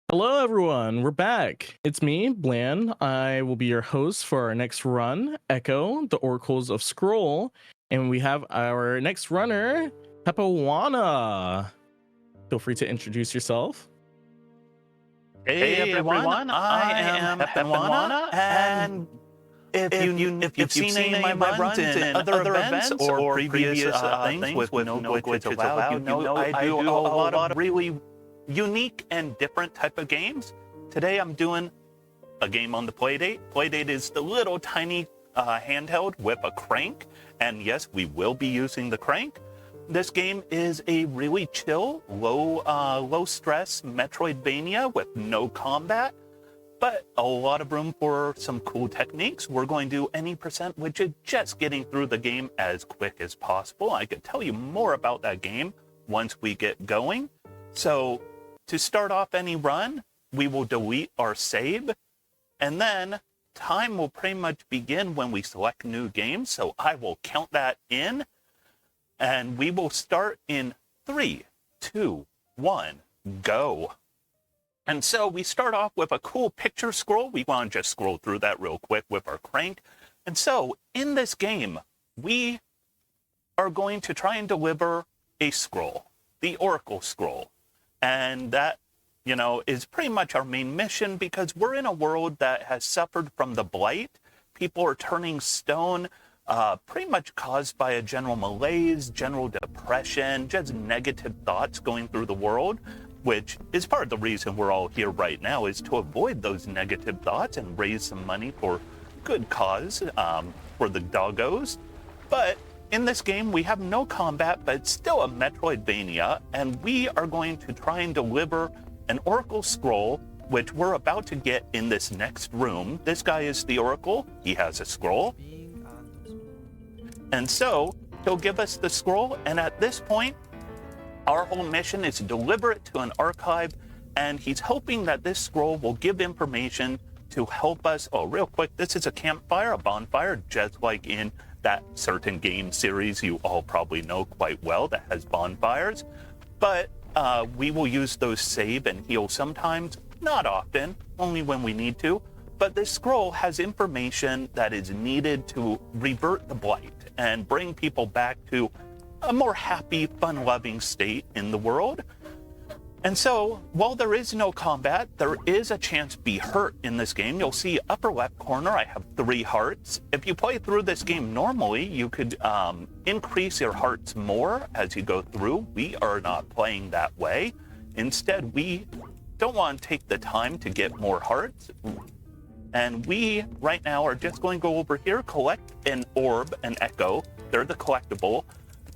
Hello, everyone. We're back. It's me, Blan. I will be your host for our next run, Echo, the Oracles of Scroll. And we have our next runner, Heponwana. Feel free to introduce yourself. Hey everyone, I am Heponwana, and if you've seen any of my runs in other events or previous things with no glitches allowed, you know I do a lot of really unique and different type of games. Today I'm doing a game on the Playdate. Playdate is the little tiny handheld with a crank, and yes, we will be using the crank. This game is a really chill, low stress Metroidvania with no combat, but a lot of room for some cool techniques. We're going to do any percent, which is just getting through the game as quick as possible. I could tell you more about that game once we get going. So to start off any run, we will delete our save, and then time will pretty much begin when we select new games. So I will count that in. And we will start in 3, 2, 1, go. And so we start off with a cool picture scroll. We want to just scroll through that real quick with our crank. And so in this game, we are going to try and deliver a scroll, the Oracle scroll. And that, is pretty much our main mission because we're in a world that has suffered from the blight. People are turning stone. Pretty much caused by a general malaise, general depression, just negative thoughts going through the world, which is part of the reason we're all here right now, is to avoid those negative thoughts and raise some money for good cause, for the doggos. But in this game, we have no combat, but it's still a Metroidvania, and we are going to try and deliver an Oracle scroll, which we're about to get in this next room. This guy is the Oracle. He has a scroll. And so he'll give us the scroll, and at this point, our whole mission is to deliver it to an archive, and he's hoping that this scroll will give information to help us. Oh, real quick, this is a campfire, a bonfire, just like in that certain game series you all probably know quite well that has bonfires. But we will use those save and heal sometimes, not often, only when we need to. But this scroll has information that is needed to revert the blight and bring people back to a more happy, fun-loving state in the world. And so, while there is no combat, there is a chance to be hurt in this game. You'll see upper left corner, I have 3 hearts. If you play through this game normally, you could increase your hearts more as you go through. We are not playing that way. Instead, we don't want to take the time to get more hearts. And we, right now, are just going to go over here, collect an orb, an echo. They're the collectible.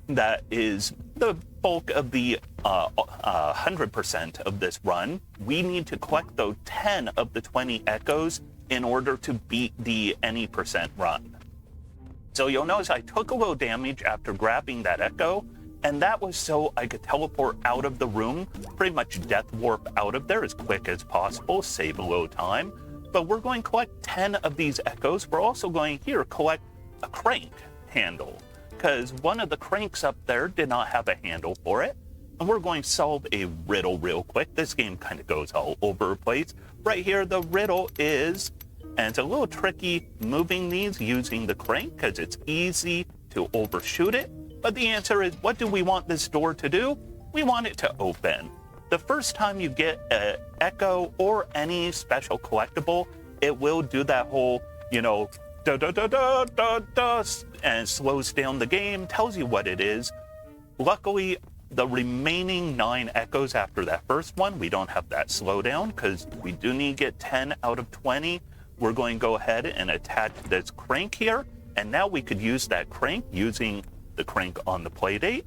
That is the bulk of the 100% of this run. We need to collect, though, 10 of the 20 echoes in order to beat the any percent run. So you'll notice I took a little damage after grabbing that echo, and that was so I could teleport out of the room, pretty much death warp out of there as quick as possible, save a little time. But we're going to collect 10 of these echoes. We're also going here collect a crank handle, because one of the cranks up there did not have a handle for it. And we're going to solve a riddle real quick. This game kind of goes all over the place. Right here, the riddle is, and it's a little tricky moving these using the crank because it's easy to overshoot it. But the answer is, what do we want this door to do? We want it to open. The first time you get an echo or any special collectible, it will do that whole, da da da da da da, and slows down the game, tells you what it is. Luckily, the remaining 9 echoes after that first one, we don't have that slowdown because we do need to get 10 out of 20. We're going to go ahead and attach this crank here, and now we could use that crank using the crank on the Playdate,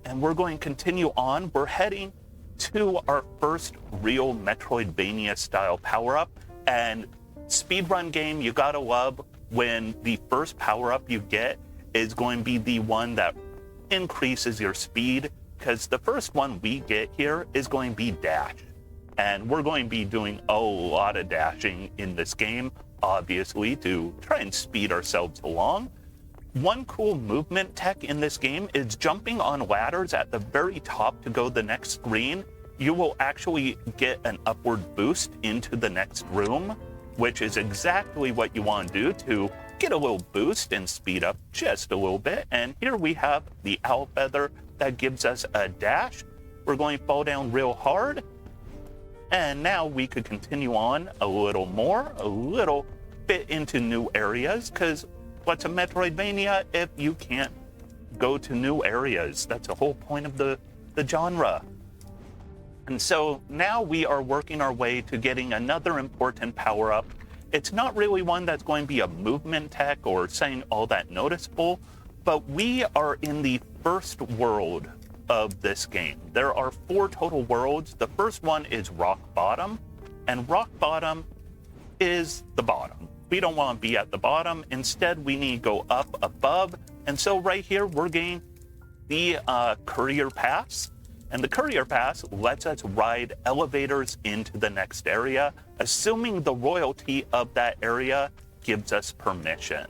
and we're going to continue on. We're heading to our first real Metroidvania style power-up, and speedrun game, you gotta love when the first power-up you get is going to be the one that increases your speed, because the first one we get here is going to be dash, and we're going to be doing a lot of dashing in this game, obviously, to try and speed ourselves along. One cool movement tech in this game is jumping on ladders at the very top to go the next screen. you will actually get an upward boost into the next room, which is exactly what you want to do to get a little boost and speed up just a little bit. And here we have the owl feather that gives us a dash. We're going to fall down real hard. And now we could continue on a little more, a little bit into new areas, because what's a Metroidvania if you can't go to new areas? That's the whole point of the genre. And so now we are working our way to getting another important power-up. It's not really one that's going to be a movement tech or saying all that noticeable, but we are in the first world of this game. There are 4 total worlds. The first one is Rock Bottom, and Rock Bottom is the bottom. We don't want to be at the bottom. Instead, we need to go up above. And so right here, we're getting the Courier Pass. And the Courier Pass lets us ride elevators into the next area, assuming the royalty of that area gives us permission.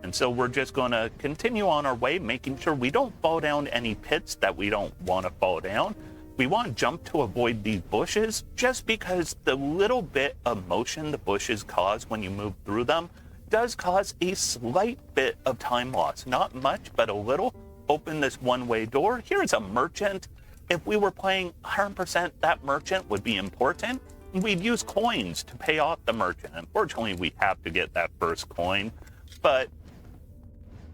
And so we're just going to continue on our way, making sure we don't fall down any pits that we don't want to fall down. We want to jump to avoid these bushes, just because the little bit of motion the bushes cause when you move through them does cause a slight bit of time loss. Not much, but a little. Open this one-way door. Here's a merchant. If we were playing 100%, that merchant would be important. We'd use coins to pay off the merchant. Unfortunately, we have to get that first coin. But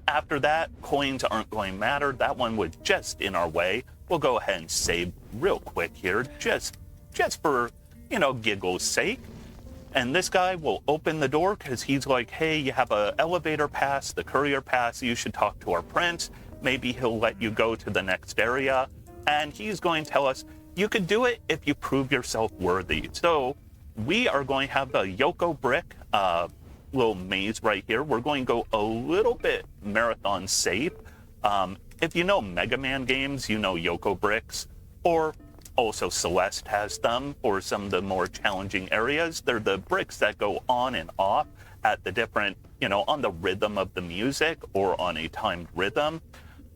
after that, coins aren't going to matter. That one was just in our way. We'll go ahead and save real quick here, just for, giggles' sake. And this guy will open the door because he's like, hey, you have an elevator pass, the courier pass. You should talk to our prince. Maybe he'll let you go to the next area. And he's going to tell us, you could do it if you prove yourself worthy. So we are going to have the Yoko brick little maze right here. We're going to go a little bit marathon safe. If you know Mega Man games, you know Yoko bricks, or also Celeste has them for some of the more challenging areas. They're the bricks that go on and off at the different, on the rhythm of the music or on a timed rhythm.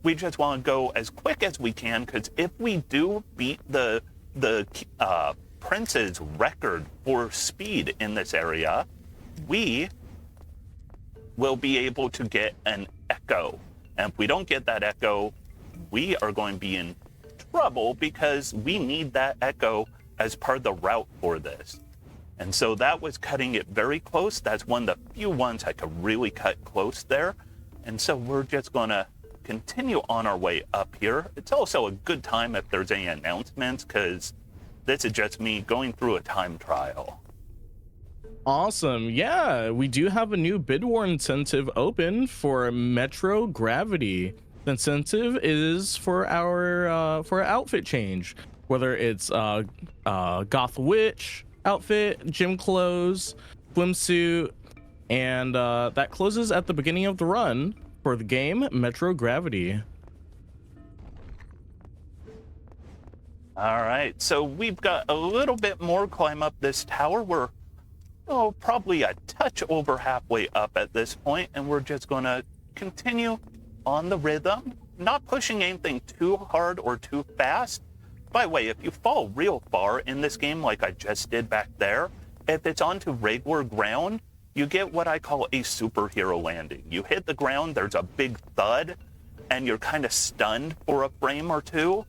We just want to go as quick as we can, because if we do beat the prince's record for speed in this area, we will be able to get an echo. And if we don't get that echo, we are going to be in trouble, because we need that echo as part of the route for this. And so that was cutting it very close. That's one of the few ones I could really cut close there. And so we're just going to continue on our way up here. It's also a good time if there's any announcements, because this is just me going through a time trial. Awesome. Yeah, we do have a new bid war incentive open for Metro Gravity. The incentive is for our outfit change, whether it's goth witch outfit, gym clothes, swimsuit, and that closes at the beginning of the run for the game Metro Gravity. All right, so we've got a little bit more climb up this tower. We're probably a touch over halfway up at this point, and we're just going to continue on the rhythm, not pushing anything too hard or too fast. By the way, if you fall real far in this game like I just did back there, if it's onto regular ground, you get what I call a superhero landing. You hit the ground, there's a big thud, and you're kind of stunned for a frame or two.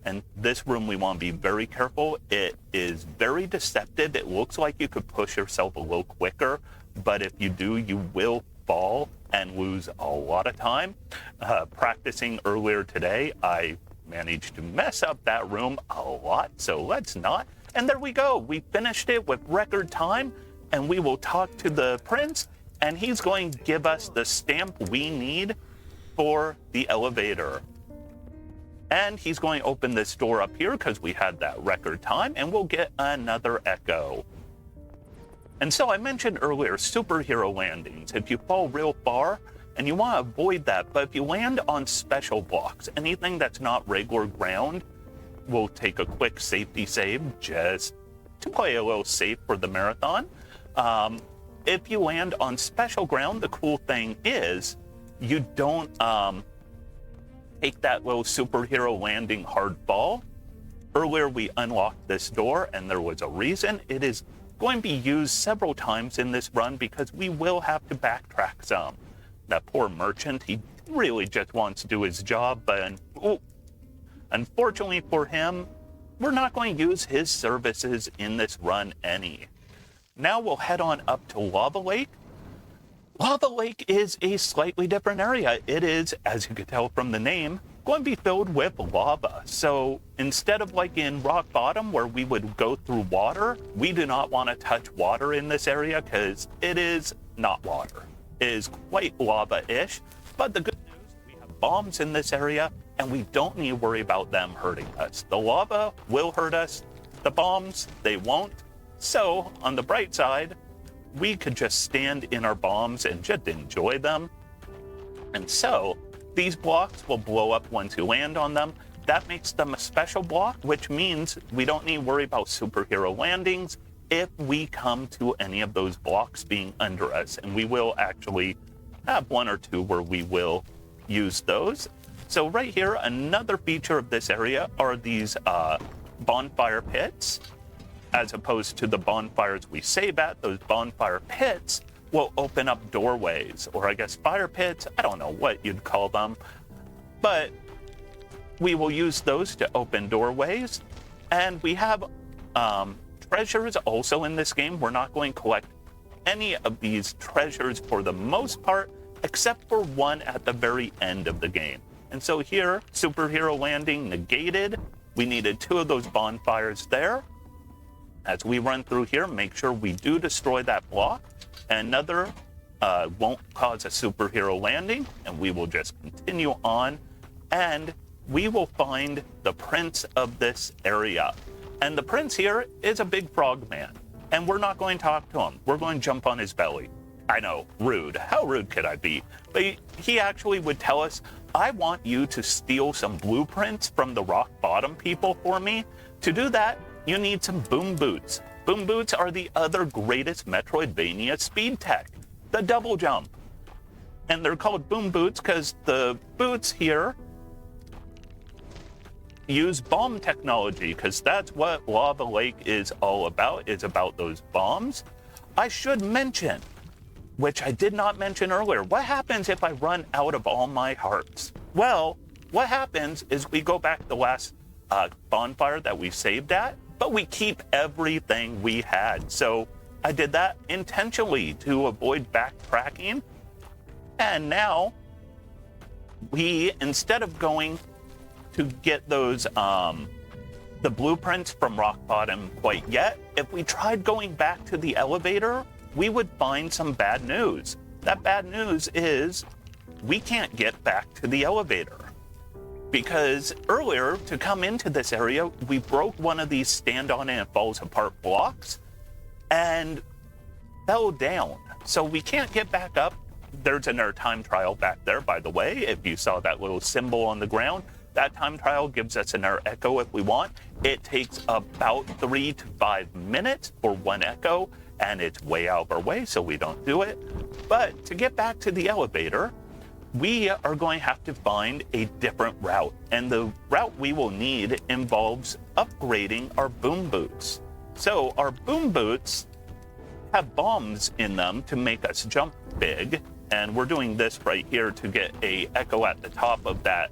And this room, we want to be very careful. It is very deceptive. It looks like you could push yourself a little quicker, but if you do, you will fall and lose a lot of time. Practicing earlier today, I managed to mess up that room a lot, so let's not. And there we go. We finished it with record time, and we will talk to the prince, and he's going to give us the stamp we need for the elevator. And he's going to open this door up here because we had that record time, and we'll get another echo. And so I mentioned earlier superhero landings. If you fall real far, and you want to avoid that, but if you land on special blocks, anything that's not regular ground, we'll take a quick safety save just to play a little safe for the marathon. If you land on special ground, the cool thing is you don't take that little superhero landing hard fall. Earlier, we unlocked this door, and there was a reason. It is going to be used several times in this run because we will have to backtrack some. That poor merchant, he really just wants to do his job, but unfortunately for him, we're not going to use his services in this run any. Now we'll head on up to Lava Lake. Lava Lake is a slightly different area. It is, as you can tell from the name, going to be filled with lava. So instead of like in Rock Bottom where we would go through water, we do not want to touch water in this area because it is not water. It is quite lava-ish, but the good news, we have bombs in this area and we don't need to worry about them hurting us. The lava will hurt us, the bombs, they won't. So on the bright side, we could just stand in our bombs and just enjoy them. And so these blocks will blow up once you land on them. That makes them a special block, which means we don't need to worry about superhero landings if we come to any of those blocks being under us. And we will actually have one or two where we will use those. So right here, another feature of this area are these bonfire pits. As opposed to the bonfires we save at, those bonfire pits will open up doorways, or I guess fire pits, I don't know what you'd call them, but we will use those to open doorways. And we have treasures also in this game. We're not going to collect any of these treasures for the most part, except for one at the very end of the game. And so here, superhero landing negated. We needed 2 of those bonfires there. As we run through here, make sure we do destroy that block. Another won't cause a superhero landing, and we will just continue on, and we will find the prince of this area. And the prince here is a big frog man, and we're not going to talk to him. We're going to jump on his belly. I know, rude. How rude could I be? But he actually would tell us, I want you to steal some blueprints from the Rock Bottom people for me. To do that, you need some boom boots. Boom boots are the other greatest Metroidvania speed tech, the double jump. And they're called boom boots because the boots here use bomb technology, because that's what Lava Lake is all about. It's about those bombs. I should mention, which I did not mention earlier, what happens if I run out of all my hearts? Well, what happens is we go back to the last bonfire that we saved at, but we keep everything we had. So I did that intentionally to avoid backtracking. And now we, instead of going to get those the blueprints from Rock Bottom quite yet, if we tried going back to the elevator, we would find some bad news. That bad news is we can't get back to the elevator. Because earlier, to come into this area, we broke one of these stand on and it falls apart blocks and fell down. So we can't get back up. There's another time trial back there, by the way. If you saw that little symbol on the ground, that time trial gives us another echo if we want. It takes about 3 to 5 minutes for one echo, and it's way out of our way, so we don't do it. But to get back to the elevator, we are going to have to find a different route. And the route we will need involves upgrading our boom boots. So our boom boots have bombs in them to make us jump big. And we're doing this right here to get a echo at the top of that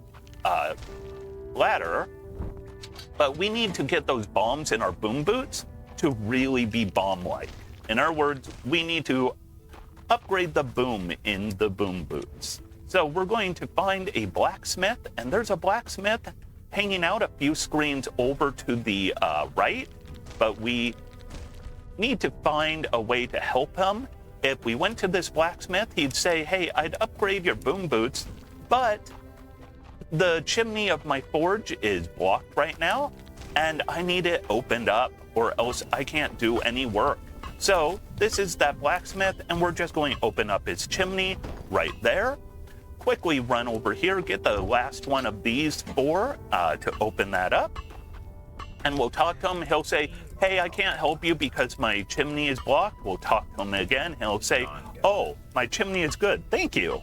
ladder. But we need to get those bombs in our boom boots to really be bomb-like. In other words, we need to upgrade the boom in the boom boots. So we're going to find a blacksmith, and there's a blacksmith hanging out a few screens over to the right, but we need to find a way to help him. If we went to this blacksmith, he'd say, hey, I'd upgrade your boom boots, but the chimney of my forge is blocked right now, and I need it opened up, or else I can't do any work. So this is that blacksmith, and we're just going to open up his chimney right there. Quickly run over here, get the last one of these 4 to open that up. And we'll talk to him. He'll say, hey, I can't help you because my chimney is blocked. We'll talk to him again. He'll say, oh, my chimney is good. Thank you.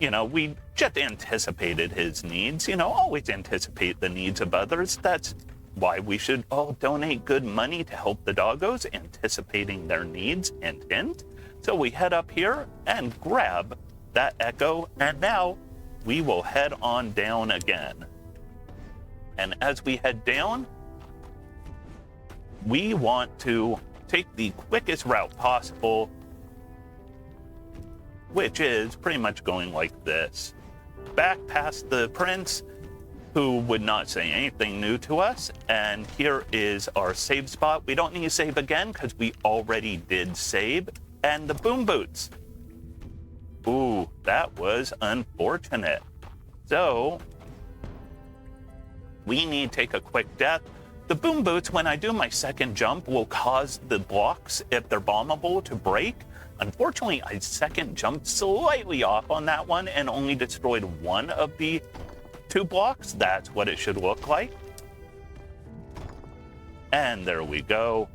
You know, we just anticipated his needs. You know, always anticipate the needs of others. That's why we should all donate good money to help the doggos, anticipating their needs and hint. So we head up here and grab that echo, and now we will head on down again. And as we head down, we want to take the quickest route possible, which is pretty much going like this. Back past the prince, who would not say anything new to us, and here is our save spot. We don't need to save again because we already did save. And the boom boots. Ooh, that was unfortunate. So we need to take a quick death. The boom boots, when I do my second jump, will cause the blocks, if they're bombable, to break. Unfortunately, I second jumped slightly off on that one and only destroyed one of the 2 blocks. That's what it should look like. And there we go.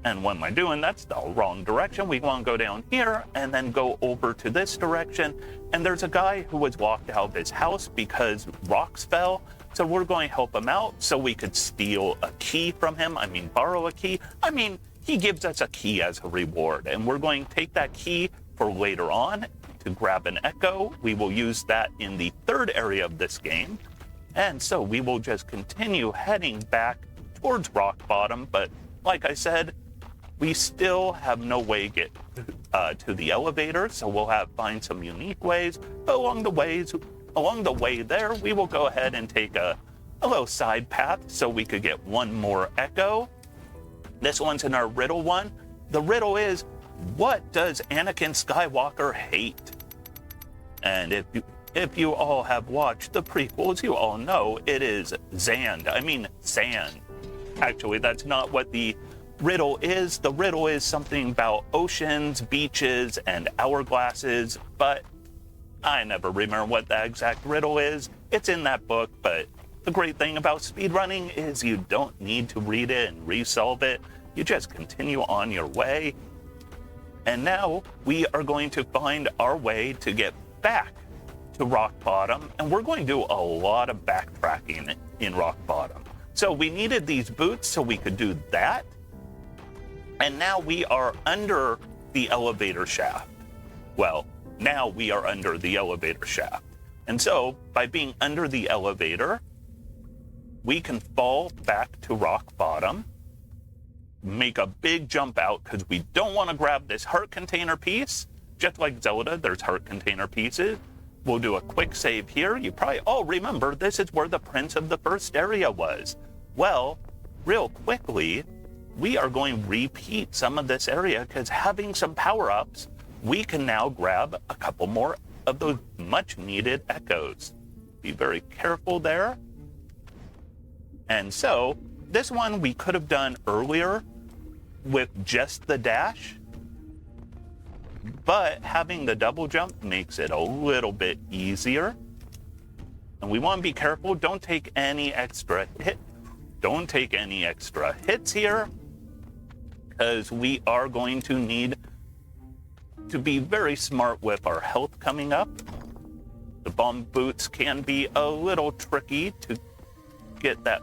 And what am I doing? That's the wrong direction. We want to go down here and then go over to this direction. And there's a guy who was locked out of his house because rocks fell. So we're going to help him out so we could steal a key from him. I mean, borrow a key. I mean, he gives us a key as a reward. And we're going to take that key for later on to grab an echo. We will use that in the 3rd area of this game. And so we will just continue heading back towards rock bottom. But like I said, we still have no way to get to the elevator, so we'll have find some unique ways. But along the way there, we will go ahead and take a little side path so we could get one more echo. This one's in our riddle one. The riddle is, what does Anakin Skywalker hate? And if you all have watched the prequels, you all know it is sand. Actually, that's not what the riddle is. The riddle is something about oceans, beaches, and hourglasses, but I never remember what the exact riddle is. It's in that book, but the great thing about speedrunning is you don't need to read it and resolve it. You just continue on your way. And now we are going to find our way to get back to rock bottom, and we're going to do a lot of backtracking in rock bottom. So we needed these boots so we could do that. And now we are under the elevator shaft. Well, now we are under the elevator shaft. And so by being under the elevator, we can fall back to rock bottom, make a big jump out because we don't want to grab this heart container piece. Just like Zelda, there's heart container pieces. We'll do a quick save here. You probably all remember this is where the prince of the first area was. Well, real quickly, we are going to repeat some of this area because having some power-ups, we can now grab a couple more of those much-needed echoes. Be very careful there. And so, this one we could have done earlier with just the dash, but having the double jump makes it a little bit easier. And we want to be careful. Don't take any extra hits here, because we are going to need to be very smart with our health coming up. The bomb boots can be a little tricky to get that.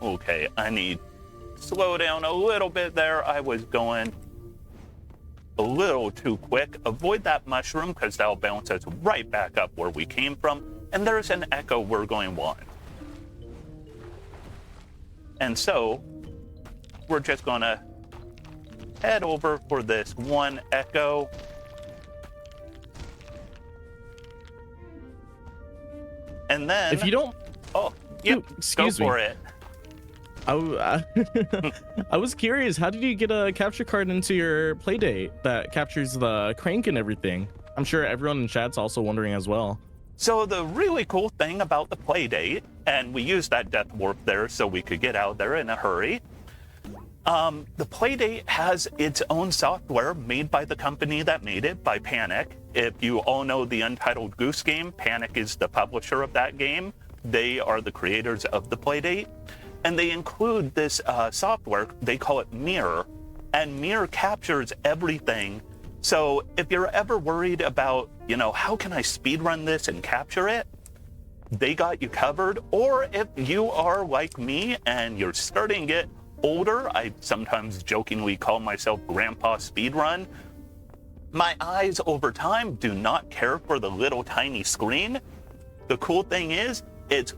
Okay, I need to slow down a little bit there. I was going a little too quick. Avoid that mushroom because that'll bounce us right back up where we came from. And there's an echo we're going to want. And so we're just going to head over for this one echo. And then... If you don't... Oh, yep, go for it. I was curious, how did you get a capture card into your playdate that captures the crank and everything? I'm sure everyone in chat's also wondering as well. So the really cool thing about the playdate, and we used that death warp there so we could get out there in a hurry. The playdate has its own software made by the company that made it, by Panic. If you all know the Untitled Goose Game, Panic is the publisher of that game. They are the creators of the playdate. And they include this software, they call it Mirror, and Mirror captures everything. So if you're ever worried about, how can I speedrun this and capture it? they got you covered. Or if you are like me and you're starting to get older, I sometimes jokingly call myself Grandpa Speedrun. My eyes over time do not care for the little tiny screen. The cool thing is it's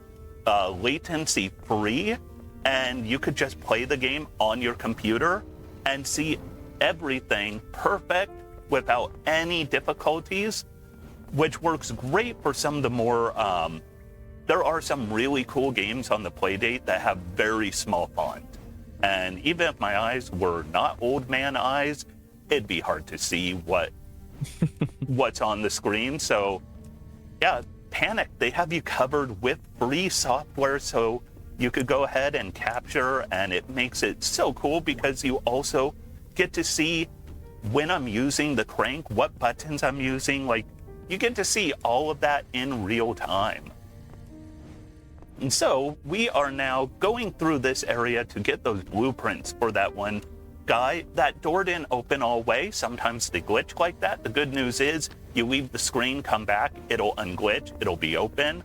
latency free, and you could just play the game on your computer and see everything perfect without any difficulties, which works great for some of the more there are some really cool games on the Playdate that have very small font, and even if my eyes were not old man eyes, it'd be hard to see what's on the screen. So yeah, Panic, they have you covered with free software, so you could go ahead and capture, and it makes it so cool because you also get to see when I'm using the crank, what buttons I'm using. Like, you get to see all of that in real time. And so we are now going through this area to get those blueprints for that one guy. That door didn't open all the way. Sometimes they glitch like that. The good news is you leave the screen, come back, it'll unglitch, it'll be open.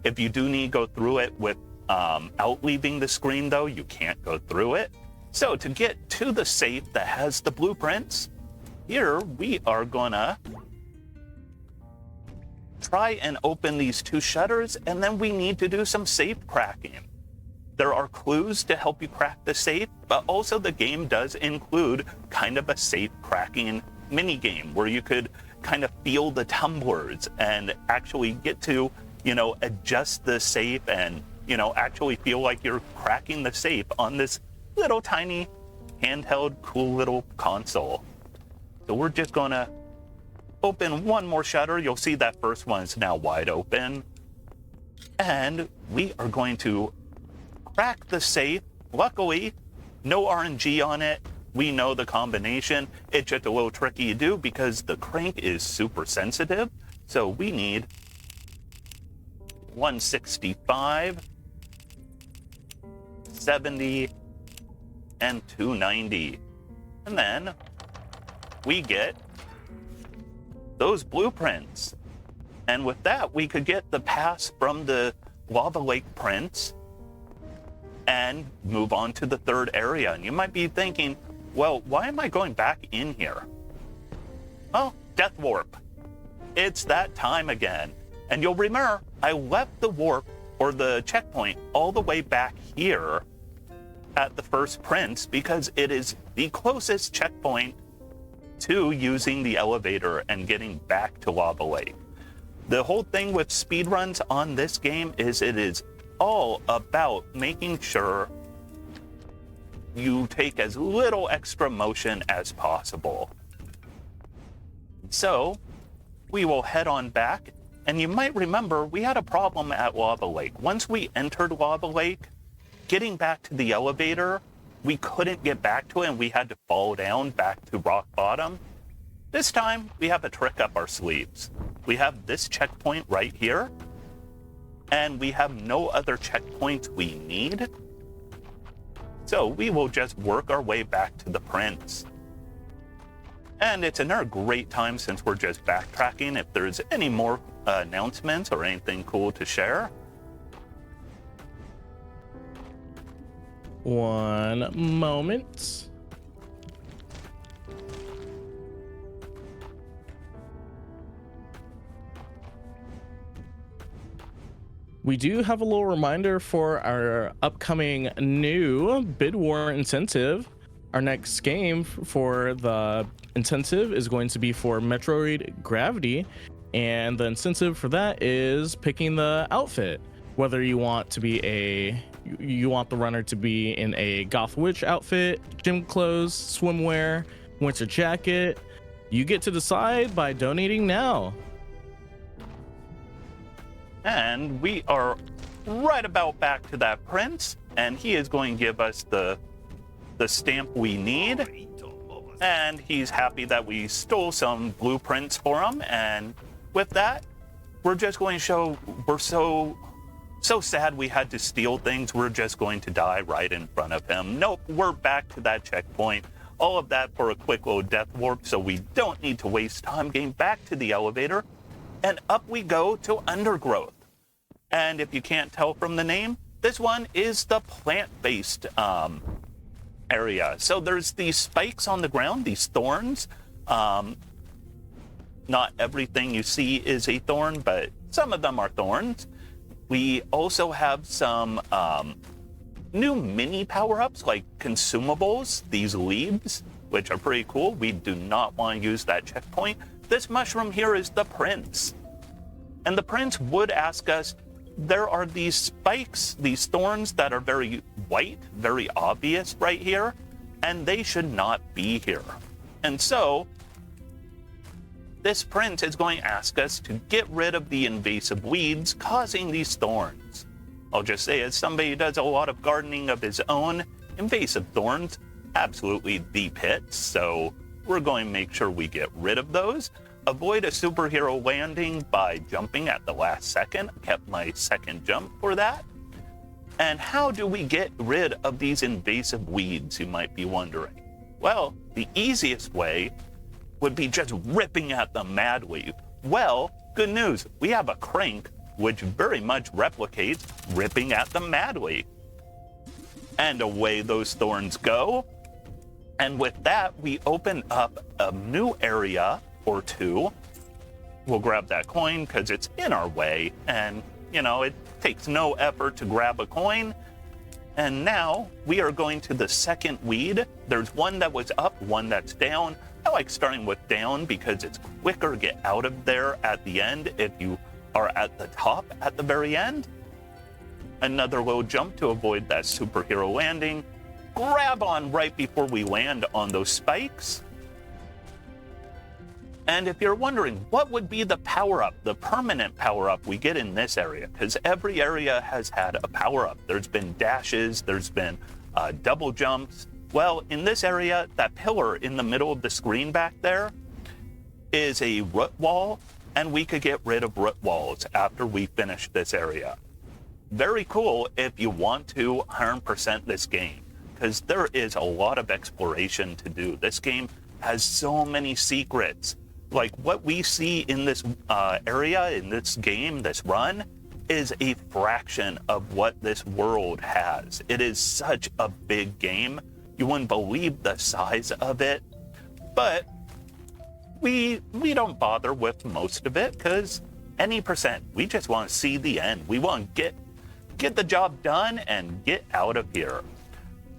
If you do need to go through it without leaving the screen, though, you can't go through it. So to get to the safe that has the blueprints, here we are gonna try and open these two shutters, and then we need to do some safe cracking. There are clues to help you crack the safe, but also the game does include kind of a safe cracking mini game where you could kind of feel the tumblers and actually get to, adjust the safe and, actually feel like you're cracking the safe on this little tiny handheld, cool little console. So we're just gonna open one more shutter. You'll see that first one is now wide open. And we are going to crack the safe. Luckily, no RNG on it. We know the combination. It's just a little tricky to do because the crank is super sensitive. So we need 165, 70, and 290. And then we get those blueprints. And with that, we could get the pass from the Lava Lake prints and move on to the third area. And you might be thinking, well, why am I going back in here? Well, Death Warp. It's that time again. And you'll remember, I left the warp, or the checkpoint, all the way back here at the first prince because it is the closest checkpoint to using the elevator and getting back to Lava Lake. The whole thing with speedruns on this game is it is all about making sure you take as little extra motion as possible. So we will head on back, and you might remember we had a problem at Lava Lake. Once we entered Lava Lake, getting back to the elevator, we couldn't get back to it, and we had to fall down back to rock bottom. This time, we have a trick up our sleeves. We have this checkpoint right here, and we have no other checkpoints we need. So we will just work our way back to the prince. And it's another great time since we're just backtracking. If there's any more announcements or anything cool to share. One moment. We do have a little reminder for our upcoming new bid war incentive. Our next game for the incentive is going to be for Metroid Gravity, and the incentive for that is picking the outfit. Whether you want to be you want the runner to be in a goth witch outfit, gym clothes, swimwear, winter jacket, you get to decide by donating now. And we are right about back to that prince, and he is going to give us the stamp we need. And he's happy that we stole some blueprints for him. And with that, we're just going to show we're so sad we had to steal things. We're just going to die right in front of him. Nope, we're back to that checkpoint. All of that for a quick little death warp, so we don't need to waste time getting back to the elevator. And up we go to Undergrowth. And if you can't tell from the name, this one is the plant-based area. So there's these spikes on the ground, these thorns. Not everything you see is a thorn, but some of them are thorns. We also have some new mini power-ups like consumables, these leaves, which are pretty cool. We do not want to use that checkpoint. This mushroom here is the prince. And the prince would ask us, there are these spikes, these thorns that are very white, very obvious right here, and they should not be here. And so this prince is going to ask us to get rid of the invasive weeds causing these thorns. I'll just say, as somebody who does a lot of gardening of his own, invasive thorns, absolutely the pits. So we're going to make sure we get rid of those. Avoid a superhero landing by jumping at the last second. I kept my second jump for that. And how do we get rid of these invasive weeds, you might be wondering? Well, the easiest way would be just ripping at them madly. Well, good news, we have a crank which very much replicates ripping at them madly. And away those thorns go. And with that, we open up a new area or two. We'll grab that coin because it's in our way, and it takes no effort to grab a coin. And now we are going to the second weed. There's one that was up, one that's down. I like starting with down because it's quicker to get out of there at the end if you are at the top at the very end. Another little jump to avoid that superhero landing. Grab on right before we land on those spikes. And if you're wondering, what would be the power-up, the permanent power-up we get in this area? Because every area has had a power-up. There's been dashes, there's been double jumps. Well, in this area, that pillar in the middle of the screen back there is a root wall, and we could get rid of root walls after we finish this area. Very cool if you want to 100% this game, because there is a lot of exploration to do. This game has so many secrets. Like what we see in this area, in this game, this run, is a fraction of what this world has. It is such a big game. You wouldn't believe the size of it. But we don't bother with most of it because any percent, we just want to see the end. We want to get the job done and get out of here.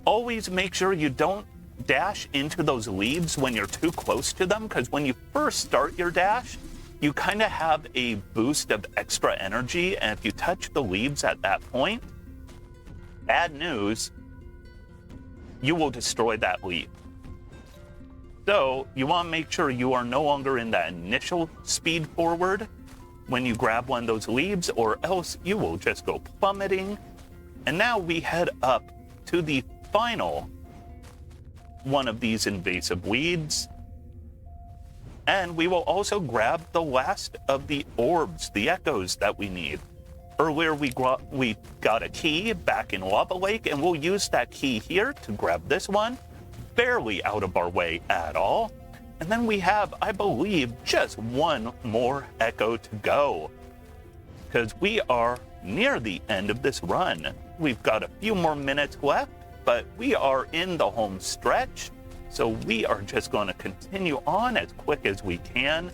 Always make sure you don't dash into those leaves when you're too close to them, because when you first start your dash, you kind of have a boost of extra energy, and if you touch the leaves at that point, bad news, you will destroy that leaf. So you want to make sure you are no longer in that initial speed forward when you grab one of those leaves, or else you will just go plummeting. And now we head up to the final one of these invasive weeds, and we will also grab the last of the orbs, the echoes that we need. Earlier we got a key back in Lava Lake, and we'll use that key here to grab this one, barely out of our way at all. And then we have, I believe, just one more echo to go, because we are near the end of this run. We've got a few more minutes left, but we are in the home stretch, so we are just going to continue on as quick as we can.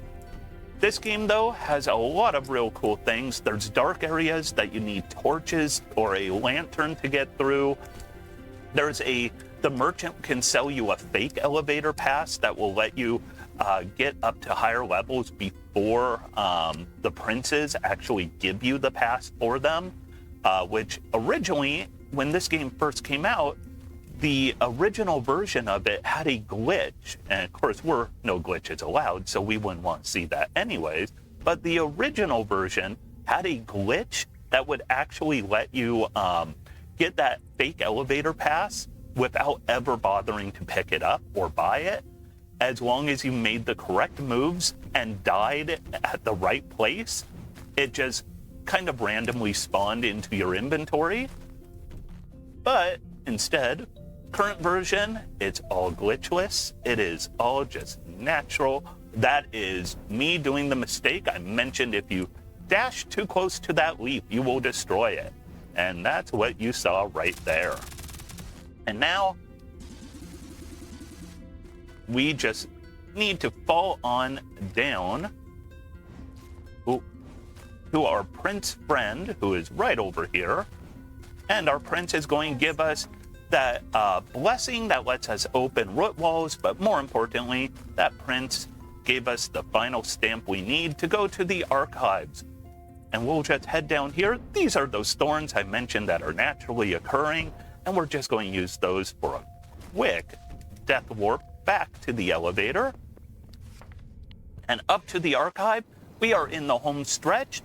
This game, though, has a lot of real cool things. There's dark areas that you need torches or a lantern to get through. The merchant can sell you a fake elevator pass that will let you get up to higher levels before the princes actually give you the pass for them, which originally, when this game first came out, the original version of it had a glitch. And of course, no glitches allowed, so we wouldn't want to see that anyways. But the original version had a glitch that would actually let you get that fake elevator pass without ever bothering to pick it up or buy it, as long as you made the correct moves and died at the right place. It just kind of randomly spawned into your inventory. But instead, current version, it's all glitchless. It is all just natural. That is me doing the mistake. I mentioned if you dash too close to that leaf, you will destroy it. And that's what you saw right there. And now, we just need to fall on down to our prince friend, who is right over here. And our prince is going to give us that blessing that lets us open root walls, but more importantly, that prince gave us the final stamp we need to go to the archives. And we'll just head down here. These are those thorns I mentioned that are naturally occurring, and we're just going to use those for a quick death warp back to the elevator. And up to the archive, we are in the home stretch.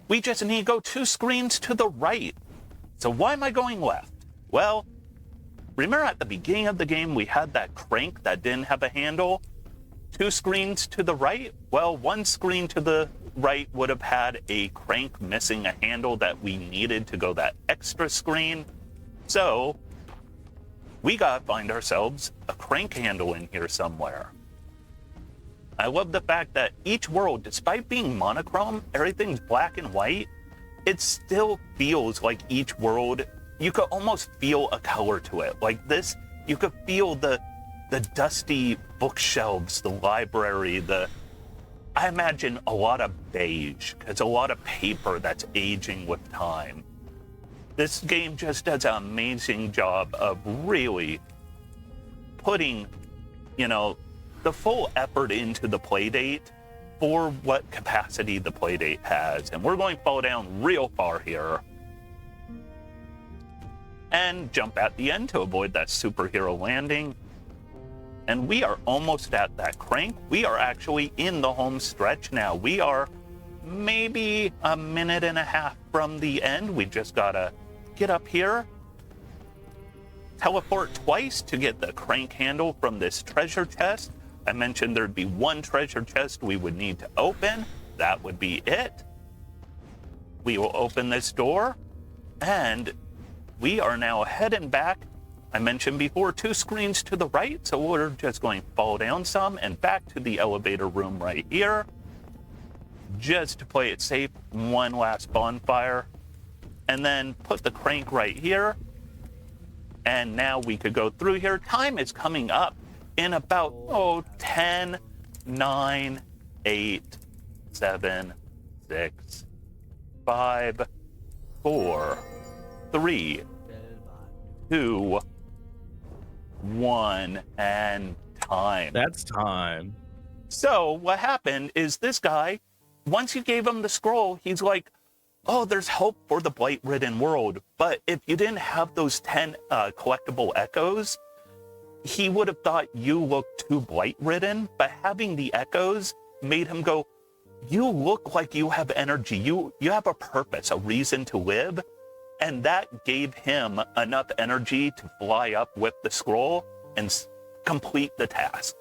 We just need to go 2 screens to the right. So why am I going left? Well, remember at the beginning of the game, we had that crank that didn't have a handle? 2 screens to the right? Well, 1 screen to the right would have had a crank missing a handle that we needed to go that extra screen. So we gotta find ourselves a crank handle in here somewhere. I love the fact that each world, despite being monochrome, everything's black and white, it still feels like each world, you could almost feel a color to it. Like this, you could feel the dusty bookshelves, the library, I imagine a lot of beige. It's a lot of paper that's aging with time. This game just does an amazing job of really putting, the full effort into the playdate for what capacity the playdate has. And we're going to fall down real far here and jump at the end to avoid that superhero landing. And we are almost at that crank. We are actually in the home stretch now. We are maybe a minute and a half from the end. We just gotta get up here, teleport twice to get the crank handle from this treasure chest. I mentioned there'd be 1 treasure chest we would need to open. That would be it. We will open this door, and we are now heading back. I mentioned before 2 screens to the right, so we're just going to fall down some and back to the elevator room right here. Just to play it safe, 1 last bonfire, and then put the crank right here. And now we could go through here. Time is coming up in about 10, 9, 8, 7, 6, 5, 4, 3, 2, 1, and time. That's time. So what happened is this guy, once you gave him the scroll, he's like, oh, there's hope for the blight-ridden world. But if you didn't have those 10 collectible echoes, he would have thought you looked too blight-ridden. But having the echoes made him go, you look like you have energy. You have a purpose, a reason to live. And that gave him enough energy to fly up with the scroll and complete the task.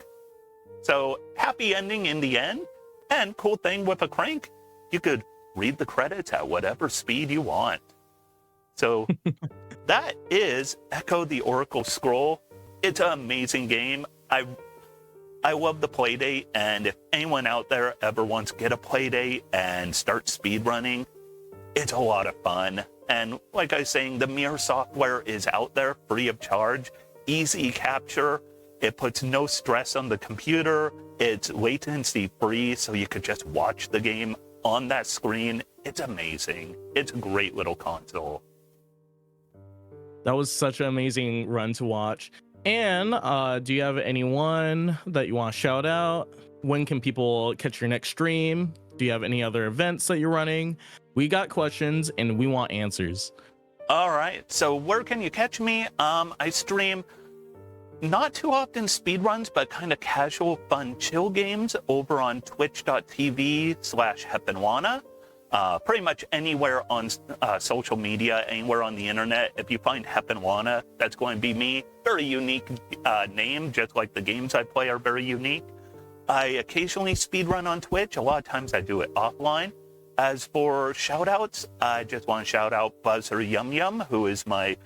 So happy ending in the end. And cool thing with a crank, you could read the credits at whatever speed you want. So that is Echo the Oracle Scroll. It's an amazing game. I love the playdate, and if anyone out there ever wants to get a playdate and start speedrunning, it's a lot of fun. And like I was saying, the Mirror software is out there free of charge, easy capture. It puts no stress on the computer. It's latency free, so you could just watch the game on that screen. It's amazing. It's a great little console. That was such an amazing run to watch. And do you have anyone that you want to shout out? When can people catch your next stream? Do you have any other events that you're running? We got questions and we want answers. All right. So where can you catch me? I stream not too often speedruns, but kind of casual, fun, chill games over on twitch.tv/Heponwana. Pretty much anywhere on social media, anywhere on the internet. If you find Heponwana, that's going to be me. Very unique name, just like the games I play are very unique. I occasionally speedrun on Twitch. A lot of times I do it offline. As for shout-outs, I just want to shout out Buzzer Yum Yum, who is my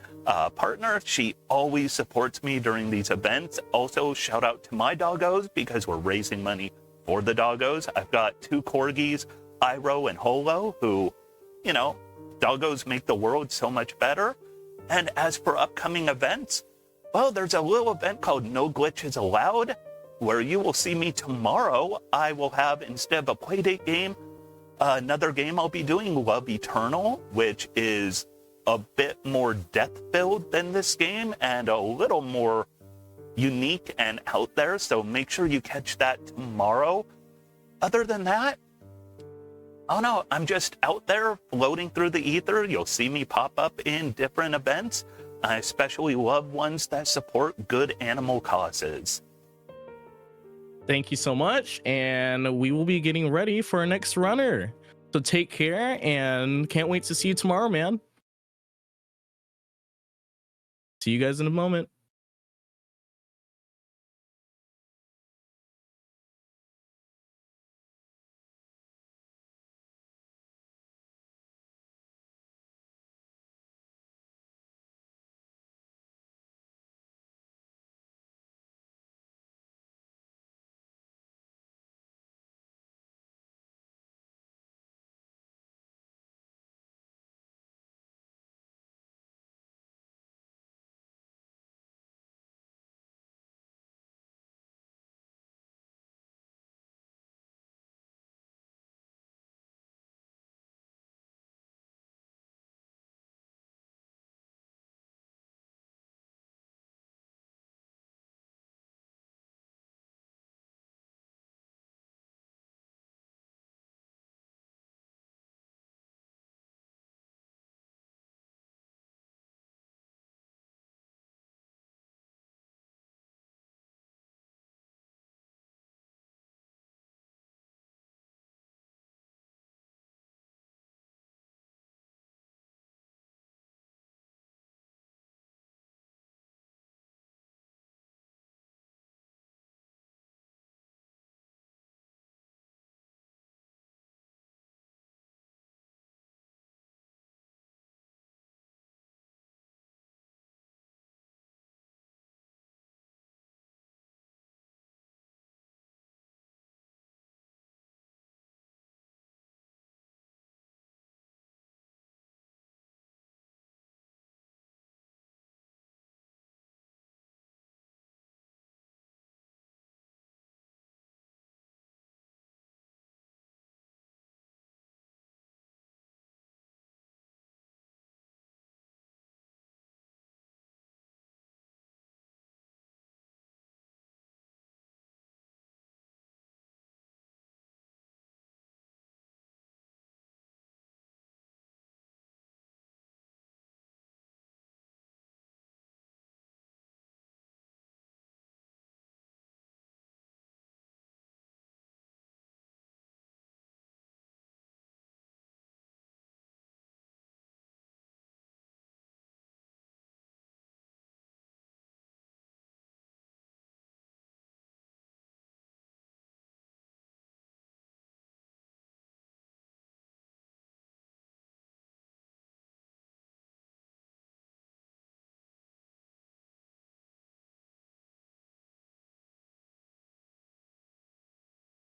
partner. She always supports me during these events. Also, shout out to my doggos, because we're raising money for the doggos. I've got 2 corgis, Iro and Holo, who, you know, doggos make the world so much better. And as for upcoming events, well, there's a little event called No Glitches Allowed, where you will see me tomorrow. I will have, instead of a Playdate game, another game I'll be doing, Love Eternal, which is a bit more death-filled than this game and a little more unique and out there, so make sure you catch that tomorrow. Other than that, oh no, I'm just out there floating through the ether. You'll see me pop up in different events. I especially love ones that support good animal causes. Thank you so much, and we will be getting ready for our next runner. So take care, and can't wait to see you tomorrow, man. See you guys in a moment.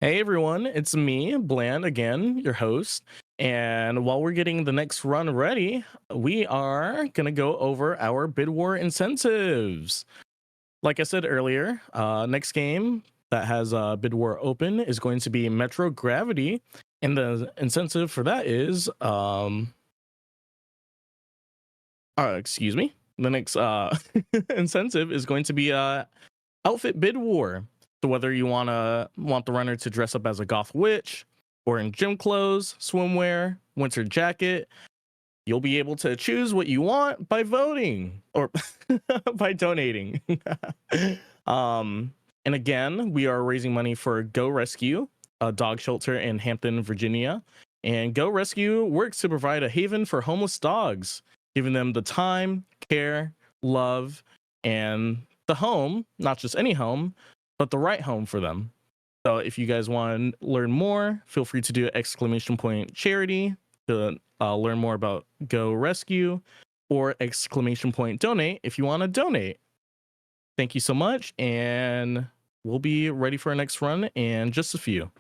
Hey everyone, it's me, Bland, again, your host. And while we're getting the next run ready, we are going to go over our bid war incentives. Like I said earlier, next game that has bid war open is going to be Metro Gravity. And the incentive for that is, excuse me, the next incentive is going to be outfit bid war. So whether you want the runner to dress up as a goth witch or in gym clothes, swimwear, winter jacket, you'll be able to choose what you want by voting or by donating. And again, we are raising money for Go Rescue, a dog shelter in Hampton, Virginia. And Go Rescue works to provide a haven for homeless dogs, giving them the time, care, love, and the home, not just any home, but the right home for them. So if you guys want to learn more, feel free to do !charity to learn more about Go Rescue, or !donate if you want to donate. Thank you so much, and we'll be ready for our next run in just a few.